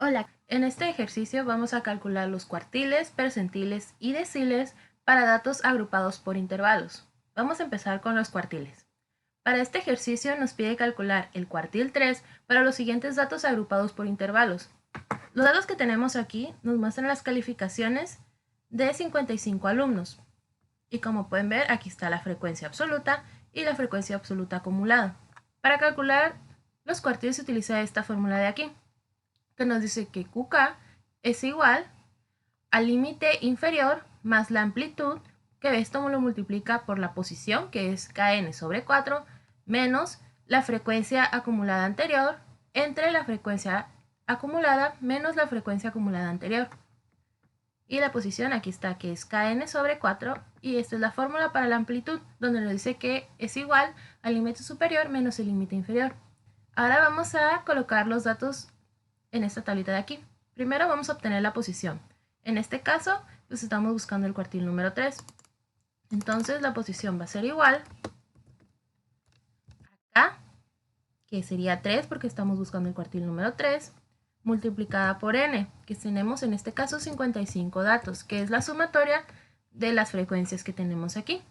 Hola, en este ejercicio vamos a calcular los cuartiles, percentiles y deciles para datos agrupados por intervalos. Vamos a empezar con los cuartiles. Para este ejercicio nos pide calcular el cuartil 3 para los siguientes datos agrupados por intervalos. Los datos que tenemos aquí nos muestran las calificaciones de 55 alumnos. Y como pueden ver, aquí está la frecuencia absoluta y la frecuencia absoluta acumulada. Para calcular los cuartiles se utiliza esta fórmula de aquí, que nos dice que QK es igual al límite inferior más la amplitud, que esto lo multiplica por la posición, que es Kn sobre 4, menos la frecuencia acumulada anterior, entre la frecuencia acumulada menos la frecuencia acumulada anterior. Y la posición aquí está, que es Kn sobre 4, y esta es la fórmula para la amplitud, donde nos dice que es igual al límite superior menos el límite inferior. Ahora vamos a colocar los datos en esta tablita de aquí. Primero vamos a obtener la posición. En este caso, pues estamos buscando el cuartil número 3. Entonces la posición va a ser igual a K, que sería 3 porque estamos buscando el cuartil número 3, multiplicada por N, que tenemos en este caso 55 datos, que es la sumatoria de las frecuencias que tenemos aquí,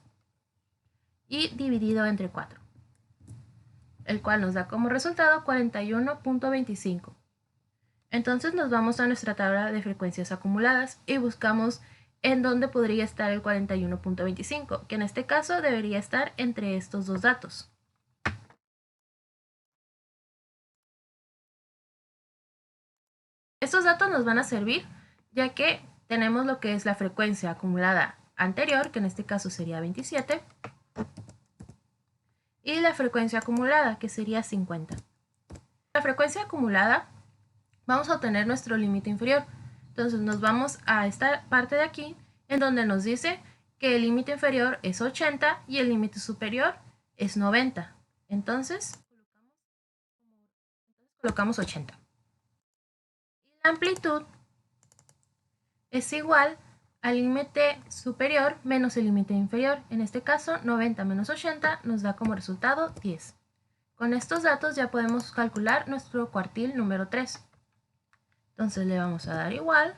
y dividido entre 4, el cual nos da como resultado 41.25. Entonces nos vamos a nuestra tabla de frecuencias acumuladas y buscamos en dónde podría estar el 41.25, que en este caso debería estar entre estos dos datos. Estos datos nos van a servir ya que tenemos lo que es la frecuencia acumulada anterior, que en este caso sería 27, y la frecuencia acumulada, que sería 50. La frecuencia acumulada vamos a obtener nuestro límite inferior. Entonces nos vamos a esta parte de aquí en donde nos dice que el límite inferior es 80 y el límite superior es 90. Entonces colocamos 80. Y la amplitud es igual al límite superior menos el límite inferior. En este caso 90 menos 80 nos da como resultado 10. Con estos datos ya podemos calcular nuestro cuartil número 3. Entonces le vamos a dar igual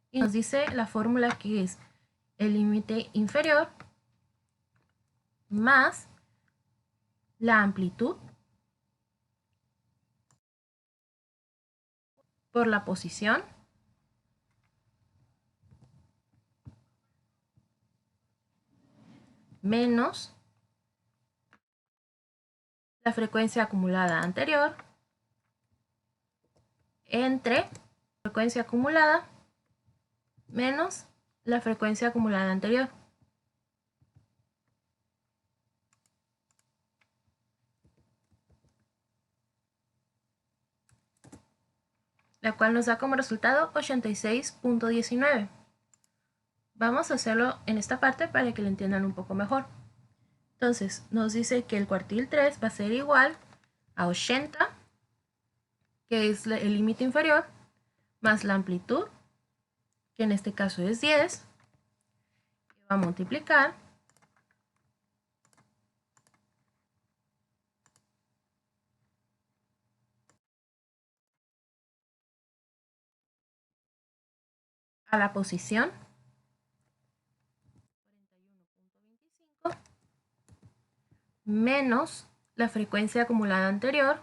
y nos dice la fórmula que es el límite inferior más la amplitud por la posición menos la frecuencia acumulada anterior entre la frecuencia acumulada menos la frecuencia acumulada anterior. La cual nos da como resultado 86.19. Vamos a hacerlo en esta parte para que lo entiendan un poco mejor. Entonces nos dice que el cuartil 3 va a ser igual a 80, que es el límite inferior, más la amplitud, que en este caso es 10, que va a multiplicar a la posición 41.25 menos la frecuencia acumulada anterior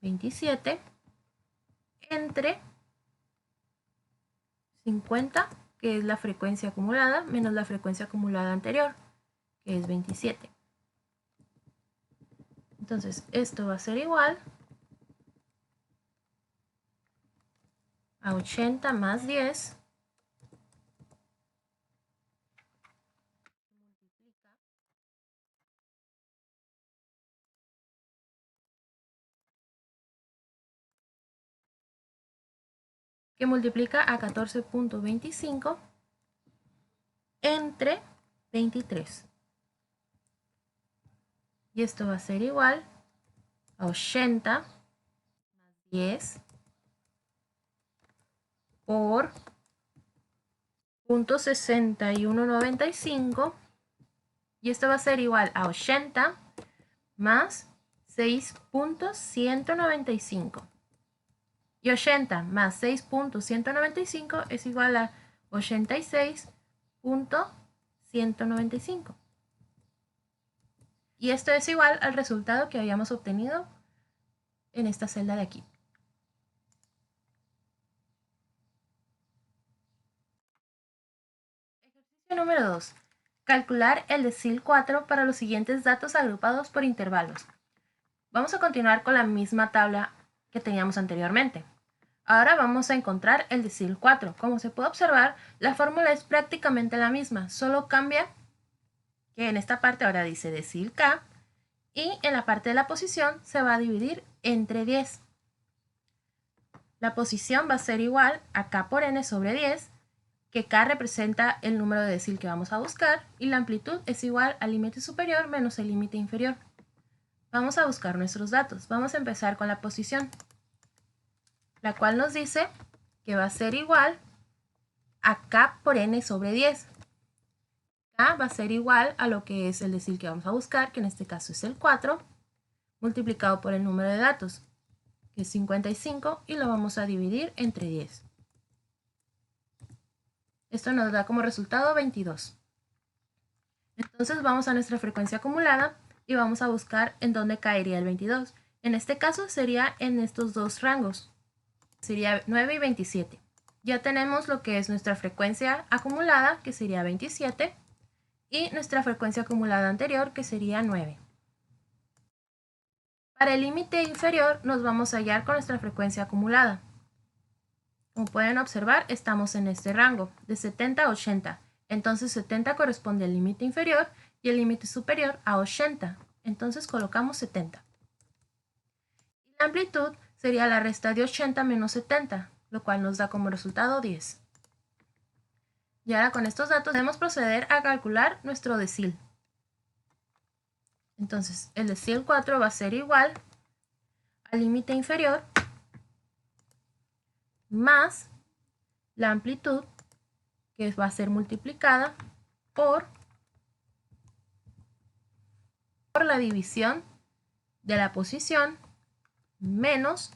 27 entre 50, que es la frecuencia acumulada, menos la frecuencia acumulada anterior, que es 27. Entonces esto va a ser igual a 80 más 10 que multiplica a 14.25 entre 23. Y esto va a ser igual a 80 más 10 por 0.6195. Y esto va a ser igual a 80 más 6.195. Y 80 más 6.195 es igual a 86.195. Y esto es igual al resultado que habíamos obtenido en esta celda de aquí. Ejercicio número 2. Calcular el decil 4 para los siguientes datos agrupados por intervalos. Vamos a continuar con la misma tabla que teníamos anteriormente. Ahora vamos a encontrar el decil 4. Como se puede observar, la fórmula es prácticamente la misma, solo cambia que en esta parte ahora dice decil K y en la parte de la posición se va a dividir entre 10. La posición va a ser igual a K por N sobre 10, que K representa el número de decil que vamos a buscar y la amplitud es igual al límite superior menos el límite inferior. Vamos a buscar nuestros datos. Vamos a empezar con la posición, la cual nos dice que va a ser igual a K por N sobre 10. K va a ser igual a lo que es el decil que vamos a buscar, que en este caso es el 4, multiplicado por el número de datos, que es 55, y lo vamos a dividir entre 10. Esto nos da como resultado 22. Entonces vamos a nuestra frecuencia acumulada y vamos a buscar en dónde caería el 22. En este caso sería en estos dos rangos. Sería 9 y 27. Ya tenemos lo que es nuestra frecuencia acumulada, que sería 27, y nuestra frecuencia acumulada anterior, que sería 9. Para el límite inferior nos vamos a hallar con nuestra frecuencia acumulada. Como pueden observar, estamos en este rango, de 70 a 80. Entonces 70 corresponde al límite inferior y el límite superior a 80. Entonces colocamos 70. Y la amplitud sería la resta de 80 menos 70, lo cual nos da como resultado 10. Y ahora con estos datos debemos proceder a calcular nuestro decil. Entonces el decil 4 va a ser igual al límite inferior más la amplitud, que va a ser multiplicada por la división de la posición menos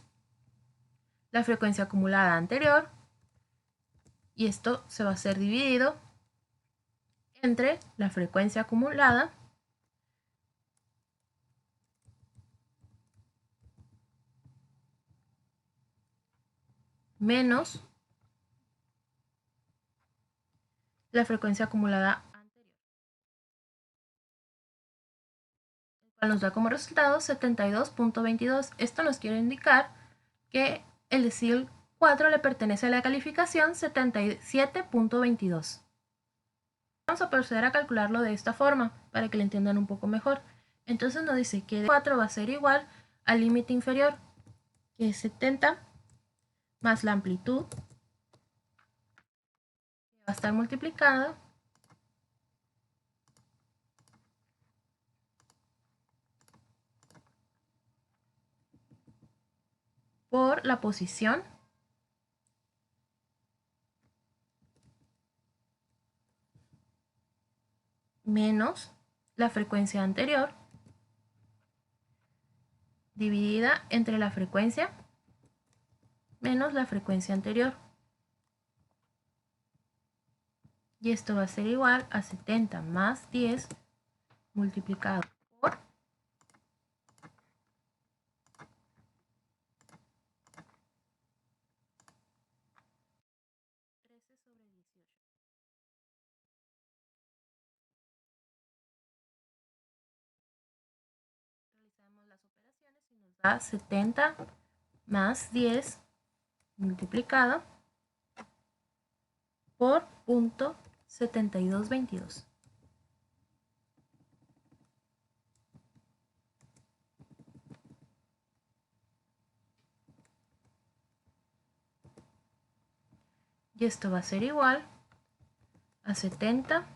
la frecuencia acumulada anterior, y esto se va a ser dividido entre la frecuencia acumulada menos la frecuencia acumulada anterior, el cual nos da como resultado 72.22. Esto nos quiere indicar que el decil 4 le pertenece a la calificación 77.22. Vamos a proceder a calcularlo de esta forma para que lo entiendan un poco mejor. Entonces nos dice que el 4 va a ser igual al límite inferior, que es 70, más la amplitud, que va a estar multiplicada por la posición menos la frecuencia anterior dividida entre la frecuencia menos la frecuencia anterior. Y esto va a ser igual a 70 más 10 multiplicado por 13 sobre 18. Realizamos las operaciones y nos da 70 más 10 multiplicado por 0.7222. Y esto va a ser igual a 70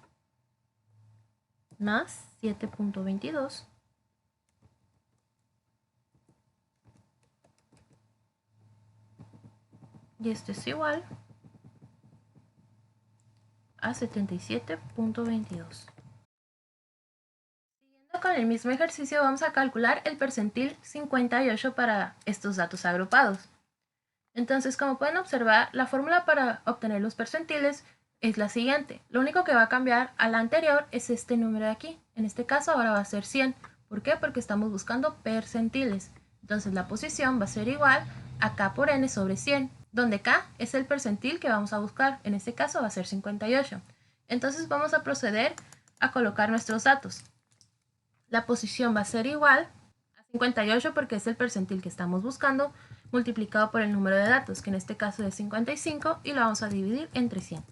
más 7.22 y esto es igual a 77.22. Siguiendo con el mismo ejercicio, vamos a calcular el percentil 58 para estos datos agrupados. Entonces, como pueden observar, la fórmula para obtener los percentiles es la siguiente. Lo único que va a cambiar a la anterior es este número de aquí. En este caso ahora va a ser 100. ¿Por qué? Porque estamos buscando percentiles. Entonces la posición va a ser igual a K por N sobre 100, donde K es el percentil que vamos a buscar. En este caso va a ser 58. Entonces vamos a proceder a colocar nuestros datos. La posición va a ser igual a 58 porque es el percentil que estamos buscando, multiplicado por el número de datos, que en este caso es 55, y lo vamos a dividir entre 100.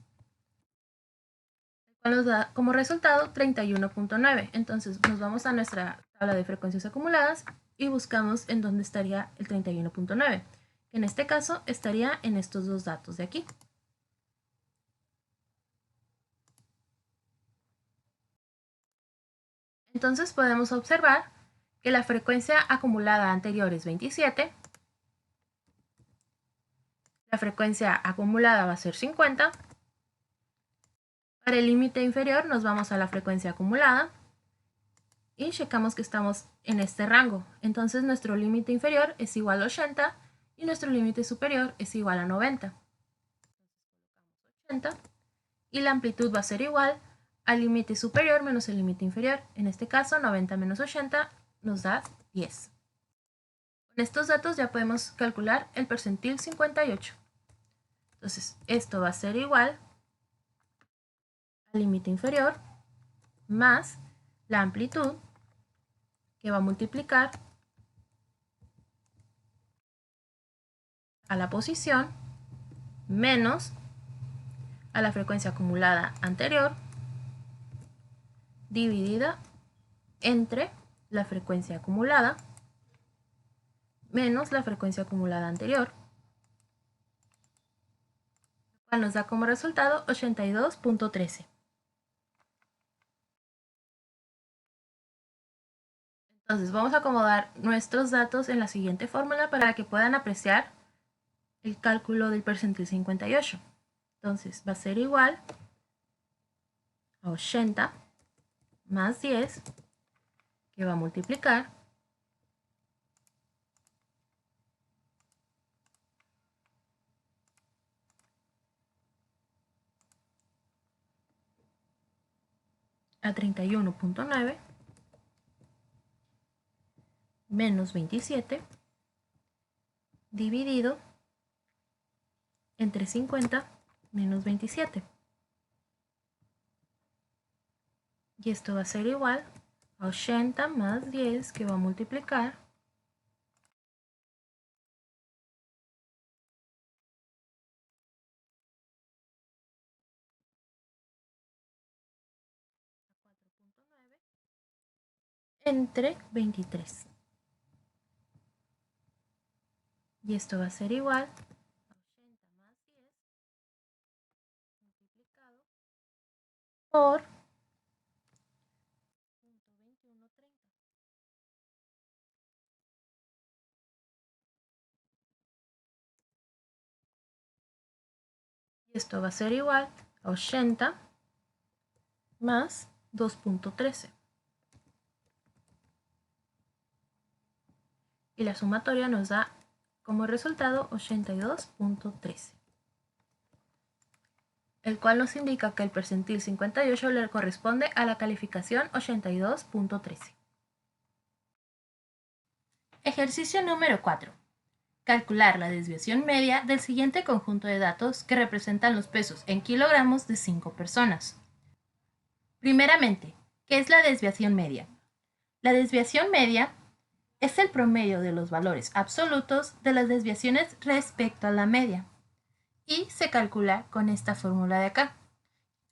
El cual nos da como resultado 31.9. Entonces nos vamos a nuestra tabla de frecuencias acumuladas y buscamos en dónde estaría el 31.9, que en este caso estaría en estos dos datos de aquí. Entonces podemos observar que la frecuencia acumulada anterior es 27, la frecuencia acumulada va a ser 50, para el límite inferior nos vamos a la frecuencia acumulada y checamos que estamos en este rango. Entonces nuestro límite inferior es igual a 80 y nuestro límite superior es igual a 90. 80, y la amplitud va a ser igual al límite superior menos el límite inferior. En este caso 90 menos 80 nos da 10. Con estos datos ya podemos calcular el percentil 58. Entonces esto va a ser igual al límite inferior más la amplitud, que va a multiplicar a la posición menos a la frecuencia acumulada anterior dividida entre la frecuencia acumulada menos la frecuencia acumulada anterior, lo cual nos da como resultado 82.13. Entonces vamos a acomodar nuestros datos en la siguiente fórmula para que puedan apreciar el cálculo del percentil 58. Entonces va a ser igual a 80 más 10, que va a multiplicar a 31.9 menos 27 dividido entre 50 menos 27. Y esto va a ser igual a 80 más 10, que va a multiplicar entre 23. Y esto va a ser igual a 80 más 10 multiplicado por 0.2130. Y esto va a ser igual a 80 más 2.13. Y la sumatoria nos da como resultado 82.13. El cual nos indica que el percentil 58 le corresponde a la calificación 82.13. Ejercicio número 4. Calcular la desviación media del siguiente conjunto de datos que representan los pesos en kilogramos de 5 personas. Primeramente, ¿qué es la desviación media? La desviación media es el promedio de los valores absolutos de las desviaciones respecto a la media y se calcula con esta fórmula de acá.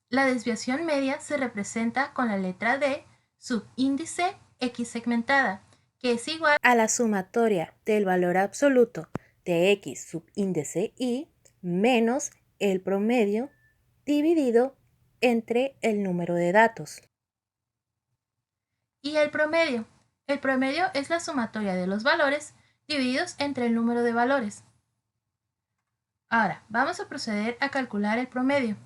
La desviación media se representa con la letra D, subíndice X segmentada, que es igual a la sumatoria del valor absoluto de X subíndice Y menos el promedio dividido entre el número de datos. ¿Y el promedio? El promedio es la sumatoria de los valores divididos entre el número de valores. Ahora, vamos a proceder a calcular el promedio.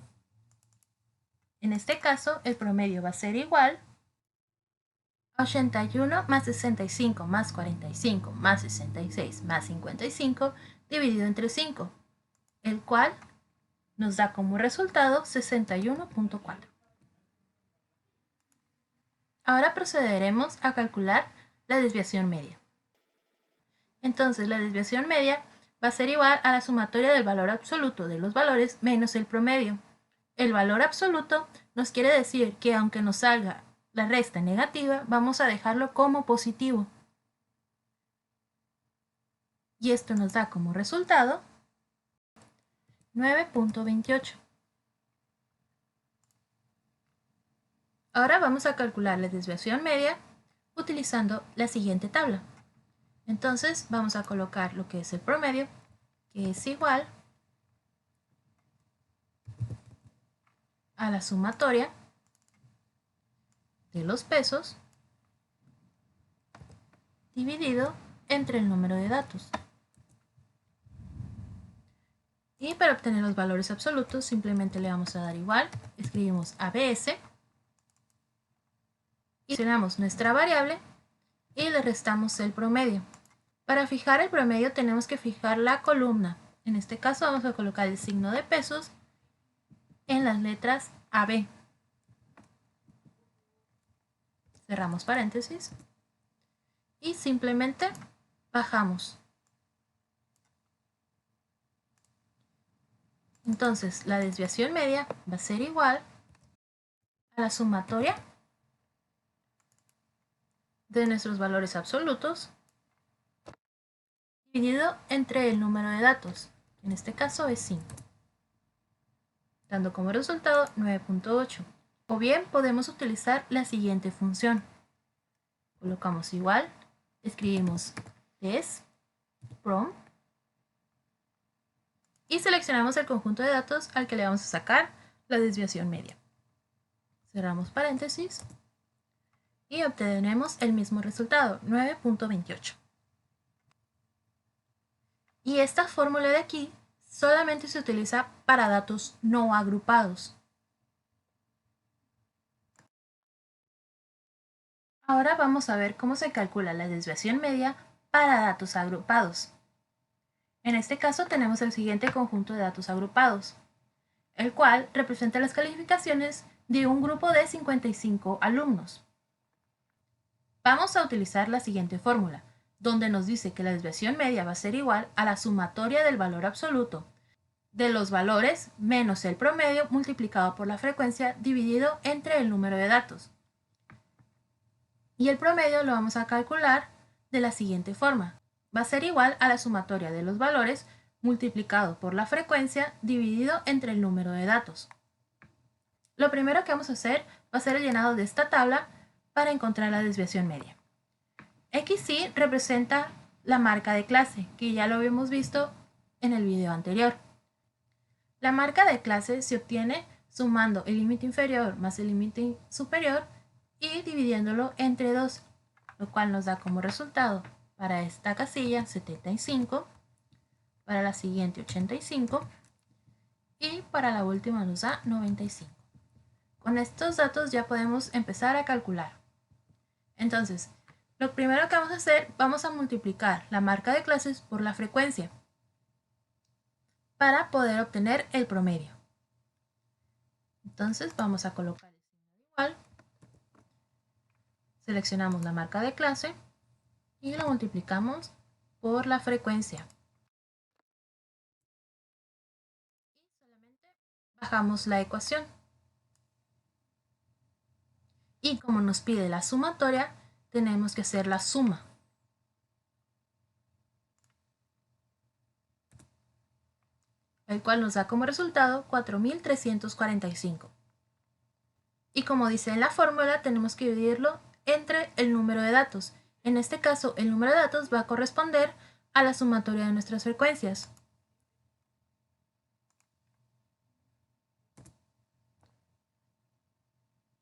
En este caso, el promedio va a ser igual a 81 más 65 más 45 más 66 más 55 dividido entre 5, el cual nos da como resultado 61.4. Ahora procederemos a calcular la desviación media. Entonces, la desviación media va a ser igual a la sumatoria del valor absoluto de los valores menos el promedio. El valor absoluto nos quiere decir que aunque nos salga la resta negativa, vamos a dejarlo como positivo. Y esto nos da como resultado 9.28. Ahora vamos a calcular la desviación media utilizando la siguiente tabla. Entonces vamos a colocar lo que es el promedio, que es igual a la sumatoria de los pesos dividido entre el número de datos. Y para obtener los valores absolutos simplemente le vamos a dar igual, escribimos ABS, y seleccionamos nuestra variable y le restamos el promedio. Para fijar el promedio tenemos que fijar la columna. En este caso vamos a colocar el signo de pesos en las letras AB. Cerramos paréntesis y simplemente bajamos. Entonces la desviación media va a ser igual a la sumatoria de nuestros valores absolutos dividido entre el número de datos, que en este caso es 5, dando como resultado 9.8. O bien podemos utilizar la siguiente función. Colocamos igual, escribimos des from y seleccionamos el conjunto de datos al que le vamos a sacar la desviación media. Cerramos paréntesis y obtenemos el mismo resultado, 9.28. Y esta fórmula de aquí solamente se utiliza para datos no agrupados. Ahora vamos a ver cómo se calcula la desviación media para datos agrupados. En este caso tenemos el siguiente conjunto de datos agrupados, el cual representa las calificaciones de un grupo de 55 alumnos. Vamos a utilizar la siguiente fórmula, donde nos dice que la desviación media va a ser igual a la sumatoria del valor absoluto de los valores menos el promedio multiplicado por la frecuencia dividido entre el número de datos. Y el promedio lo vamos a calcular de la siguiente forma. Va a ser igual a la sumatoria de los valores multiplicado por la frecuencia dividido entre el número de datos. Lo primero que vamos a hacer va a ser el llenado de esta tabla para encontrar la desviación media. XY representa la marca de clase, que ya lo habíamos visto en el video anterior. La marca de clase se obtiene sumando el límite inferior más el límite superior y dividiéndolo entre 2, lo cual nos da como resultado para esta casilla 75, para la siguiente 85 y para la última nos da 95. Con estos datos ya podemos empezar a calcular. Entonces, lo primero que vamos a hacer, vamos a multiplicar la marca de clases por la frecuencia para poder obtener el promedio. Entonces vamos a colocar el signo de igual, seleccionamos la marca de clase y lo multiplicamos por la frecuencia. Y solamente bajamos la ecuación. Y como nos pide la sumatoria, tenemos que hacer la suma. El cual nos da como resultado 4.345. Y como dice en la fórmula, tenemos que dividirlo entre el número de datos. En este caso, el número de datos va a corresponder a la sumatoria de nuestras frecuencias.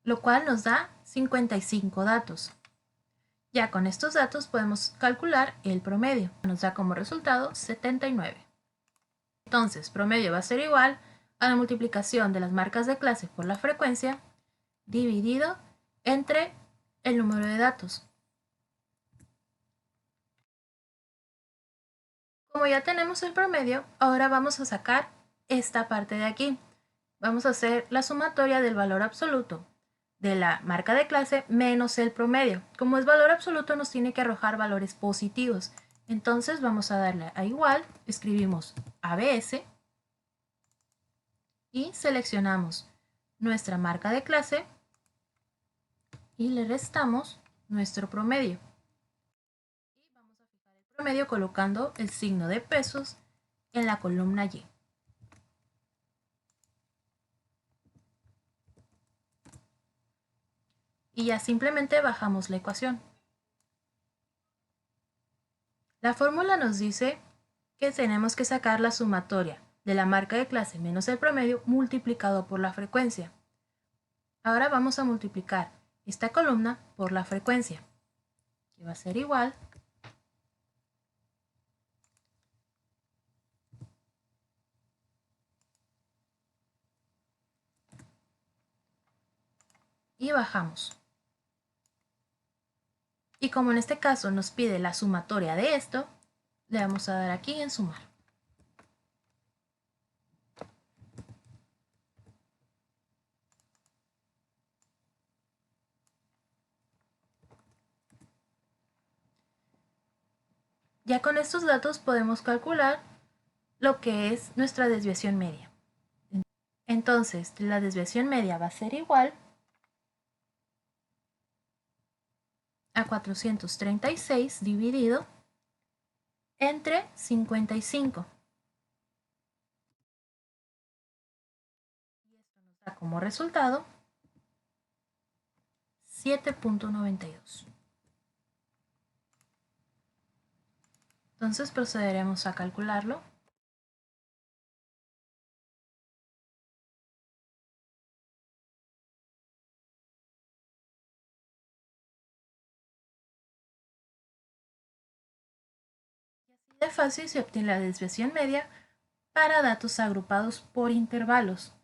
Lo cual nos da 55 datos. Ya con estos datos podemos calcular el promedio. Nos da como resultado 79. Entonces, promedio va a ser igual a la multiplicación de las marcas de clase por la frecuencia dividido entre el número de datos. Como ya tenemos el promedio, ahora vamos a sacar esta parte de aquí. Vamos a hacer la sumatoria del valor absoluto de la marca de clase menos el promedio. Como es valor absoluto, nos tiene que arrojar valores positivos. Entonces vamos a darle a igual, escribimos ABS y seleccionamos nuestra marca de clase y le restamos nuestro promedio. Y vamos a fijar el promedio colocando el signo de pesos en la columna Y. Y ya simplemente bajamos la ecuación. La fórmula nos dice que tenemos que sacar la sumatoria de la marca de clase menos el promedio multiplicado por la frecuencia. Ahora vamos a multiplicar esta columna por la frecuencia, que va a ser igual y bajamos. Y como en este caso nos pide la sumatoria de esto, le vamos a dar aquí en sumar. Ya con estos datos podemos calcular lo que es nuestra desviación media. Entonces, la desviación media va a ser igual a 436 dividido entre 55. Y esto nos da como resultado 7.92. Entonces procederemos a calcularlo. Y así de fácil se obtiene la desviación media para datos agrupados por intervalos.